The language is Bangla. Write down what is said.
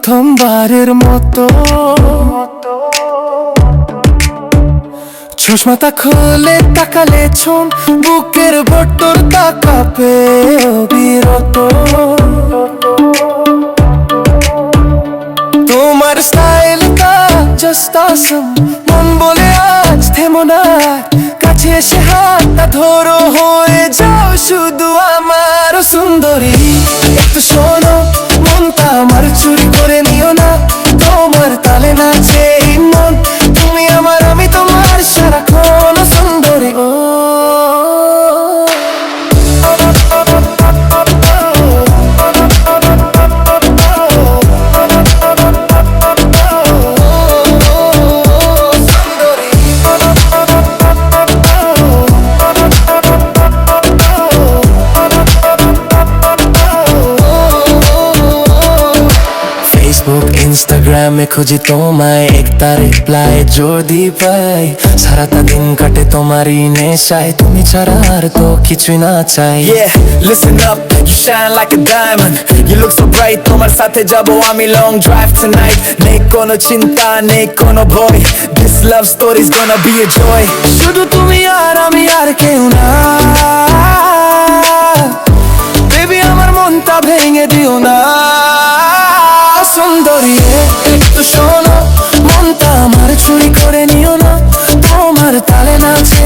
প্রথমবারের মতো চশমাটা খুলে তাকালে ছুন বুকের ভেতর তাকাবে অবিরত। তোমার স্টাইলটা জাস্ট অসম, মন বলে আজ থেমো না, কাছে এসে হাতটা ধরো, হয়ে যাও শুধু আমার সুন্দরী। একটু শোনো, মনটা আমার চুরি করে নিও না, তোমার তালে নাচে এই মন, তুমি আমার আমি তোমার সারাক্ষণ সুন্দরী। ও ফেসবুক ইনস্টাগ্রামে খুঁজি তোমায়, একটা রিপ্লাই যদি পাই, সারাটা দিন কাটে তোমারই নেশায়, তুমি ছাড়া আর তো কিছুই না চাই। Yeah, listen up, you shine like a diamond, you look so bright, তোমার সাথে যাবো আমি long drive tonight, নেই কোনো চিন্তা নেই কোনো ভয়, this love story's gonna be a joy. শুধু তুমি আর আমি আর কেউ না, বেবি আমার মনটা ভেঙে দিও না সুন্দরী। একটু শোনো, মনটা আমার চুরি করে নিও না, তোমার তালে নাচে